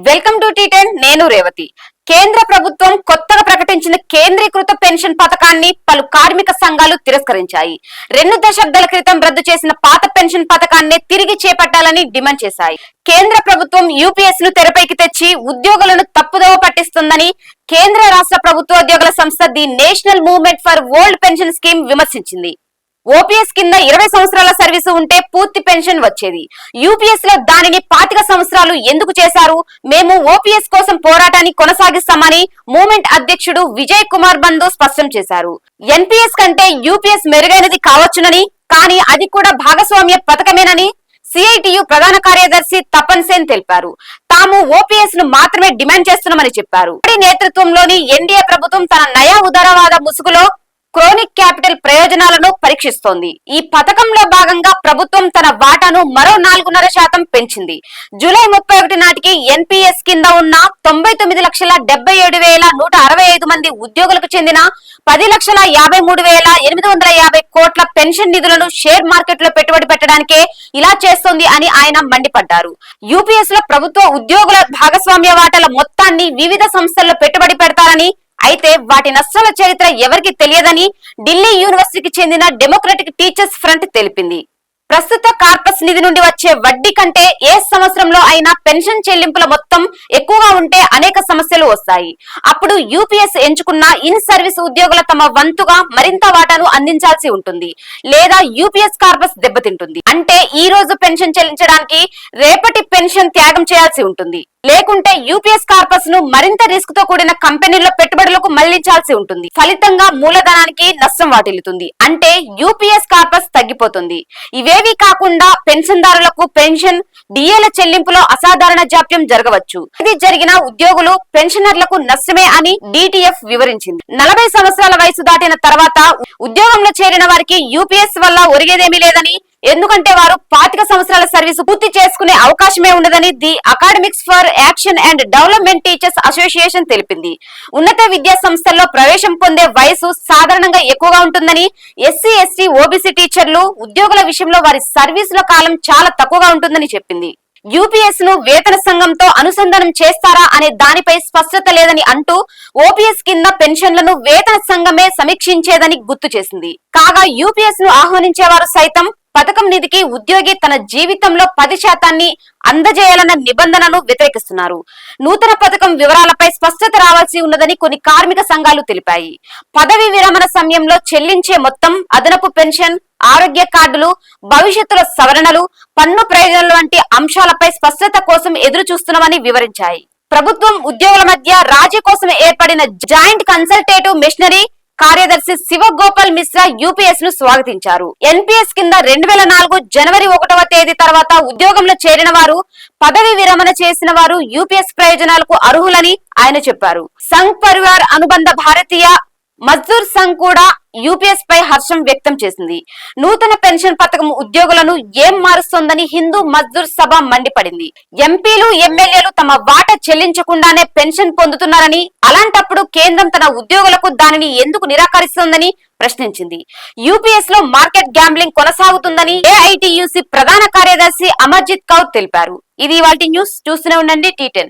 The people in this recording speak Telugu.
Welcome to టీ10. నేను రేవతి. కేంద్ర ప్రభుత్వం కొత్తగా ప్రకటించిన కేంద్రీకృత పెన్షన్ పథకాన్ని పలు కార్మిక సంఘాలు తిరస్కరించాయి. 2 దశాబ్దాల క్రితం రద్దు చేసిన పాత పెన్షన్ పథకాన్ని తిరిగి చేపట్టాలని డిమాండ్ చేశాయి. కేంద్ర ప్రభుత్వం యూపీఎస్ ను తెరపైకి తెచ్చి ఉద్యోగులను తప్పుదోవ పట్టిస్తుందని కేంద్ర రాష్ట్ర ప్రభుత్వోద్యోగుల సంస్థ the national movement for old pension scheme విమర్శించింది. ఓపీఎస్ కింద 20 సంవత్సరాల సర్వీసు ఉంటే పూర్తి పెన్షన్ వచ్చేది. యూపీఎస్ లో దానిని 25 సంవత్సరాలు ఎందుకు చేశారు? మేము ఓపీఎస్ కోసం పోరాటాన్ని కొనసాగిస్తామని మూవ్మెంట్ అధ్యక్షుడు విజయ్ కుమార్ బంధు స్పష్టం చేశారు. ఎన్పీఎస్ కంటే యూపీఎస్ మెరుగైనది కావచ్చునని, కానీ అది కూడా భాగస్వామ్య పథకమేనని సిఐటియు ప్రధాన కార్యదర్శి తపన్ సేన్ తెలిపారు. తాము ఓపీఎస్ ను మాత్రమే డిమాండ్ చేస్తున్నామని చెప్పారు. నేతృత్వంలోని ఎన్డీఏ ప్రభుత్వం తన నయా ఉదారవాద ముసుగులో క్రోనిక్ క్యాపిటల్ ప్రయోజనాలను పరీక్షిస్తోంది. ఈ పథకంలో భాగంగా ప్రభుత్వం తన వాటాను మరో 4.5% పెంచింది. జూలై 31 నాటికి ఎన్పీఎస్ కింద ఉన్న 99,77,165 మంది ఉద్యోగులకు చెందిన 10,53,850 కోట్ల పెన్షన్ నిధులను షేర్ మార్కెట్ లో పెట్టుబడి పెట్టడానికే ఇలా చేస్తోంది అని ఆయన మండిపడ్డారు. యూపీఎస్ లో ప్రభుత్వ ఉద్యోగుల భాగస్వామ్య వాటాల మొత్తాన్ని వివిధ సంస్థల్లో పెట్టుబడి పెడతారని, అయితే వాటి నష్టాల చరిత్ర ఎవరికి తెలియదని ఢిల్లీ యూనివర్సిటీకి చెందిన డెమోక్రటిక్ టీచర్స్ ఫ్రంట్ తెలిపింది. ప్రస్తుత కార్పస్ నిధి నుండి వచ్చే వడ్డీ కంటే ఏ సంవత్సరంలో అయినా పెన్షన్ చెల్లింపుల మొత్తం ఎక్కువగా ఉంటే అనేక సమస్యలు వస్తాయి. అప్పుడు యూపీఎస్ ఎంచుకున్న ఇన్ సర్వీస్ ఉద్యోగుల తమ వంతుగా మరింత వాటాను అందించాల్సి ఉంటుంది, లేదా యూపీఎస్ కార్పస్ దెబ్బతింటుంది. అంటే ఈ రోజు పెన్షన్ చెల్లించడానికి రేపటి పెన్షన్ త్యాగం చేయాల్సి ఉంటుంది. లేకుంటే యూపీఎస్ కార్పస్ ను మరింత రిస్క్ తో కూడిన కంపెనీల్లో పెట్టుబడులకు మళ్లించాల్సి ఉంటుంది. ఫలితంగా మూలధనానికి నష్టం వాటిల్లుతుంది. అంటే యూపీఎస్ కార్పస్ తగ్గిపోతుంది. ఇవేవి కాకుండా పెన్షన్దారులకు పెన్షన్ డిఏల చెల్లింపులో అసాధారణ జాప్యం జరగవచ్చు. ఇది జరిగిన ఉద్యోగులు పెన్షనర్లకు నష్టమే అని డిటిఎఫ్ వివరించింది. 40 సంవత్సరాల వయసు దాటిన తర్వాత ఉద్యోగంలో చేరిన వారికి యూపీఎస్ వల్ల ఒరిగేదేమీ లేదని, ఎందుకంటే వారు 25 సంవత్సరాల సర్వీసు పూర్తి చేసుకునే అవకాశమే ఉండదని the academics for action and development teachers association తెలిపింది. ఉన్నత విద్యా సంస్థల్లో ప్రవేశం పొందే వయసు సాధారణంగా ఎక్కువగా ఉంటుందని, ఎస్సీ, ఎస్టీ, ఓబీసీ టీచర్లు ఉద్యోగుల విషయంలో వారి సర్వీసుల కాలం చాలా తక్కువగా ఉంటుందని చెప్పింది. యూపీఎస్ ను వేతన సంఘంతో అనుసంధానం చేస్తారా అనే దానిపై స్పష్టత లేదని అంటూ ఓపీఎస్ కింద పెన్షన్లను వేతన సంఘమే సమీక్షించేదని గుర్తు చేసింది. కాగా యూపీఎస్ ను ఆహ్వానించేవారు సైతం పథకం నిధికి ఉద్యోగి తన జీవితంలో 10% అందజేయాలన్న నిబంధనను వ్యతిరేకిస్తున్నారు. నూతన పథకం వివరాలపై స్పష్టత రావాల్సి ఉన్నదని కొన్ని కార్మిక సంఘాలు తెలిపాయి. పదవి విరమణ సమయంలో చెల్లించే మొత్తం, అదనపు పెన్షన్, ఆరోగ్య కార్డులు, భవిష్యత్తులో సవరణలు, పన్ను ప్రయోజనాలు వంటి అంశాలపై స్పష్టత కోసం ఎదురు చూస్తున్నామని వివరించాయి. ప్రభుత్వం ఉద్యోగుల మధ్య రాజీ కోసం ఏర్పడిన జాయింట్ కన్సల్టేటివ్ మిషనరీ కార్యదర్శి శివ గోపాల్ మిశ్రా యూపీఎస్ ను స్వాగతించారు. ఎన్పీఎస్ కింద 2004 జనవరి 1వ తేదీ తర్వాత ఉద్యోగంలో చేరిన వారు, పదవి విరమణ చేసిన వారు యూపీఎస్ ప్రయోజనాలకు అర్హులని ఆయన చెప్పారు. సంఘ్ పరివార్ అనుబంధ భారతీయ మజ్దూర్ సంఘ్ కూడా యూపీఎస్ పై హర్షం వ్యక్తం చేసింది. నూతన పెన్షన్ పథకం ఉద్యోగులను ఏం మారుస్తోందని హిందూ మజ్దూర్ సభ మండిపడింది. ఎంపీలు, ఎమ్మెల్యేలు తమ వాటా చెల్లించకుండానే పెన్షన్ పొందుతున్నారని, అలాంటప్పుడు కేంద్రం తన ఉద్యోగులకు దానిని ఎందుకు నిరాకరిస్తోందని ప్రశ్నించింది. యూపీఎస్ లో మార్కెట్ గ్యాంబ్లింగ్ కొనసాగుతుందని ఏఐటియుసి ప్రధాన కార్యదర్శి అమర్జిత్ కౌర్ తెలిపారు. ఇది ఇవాల్టి న్యూస్. చూస్తూనే ఉండండి టీ10.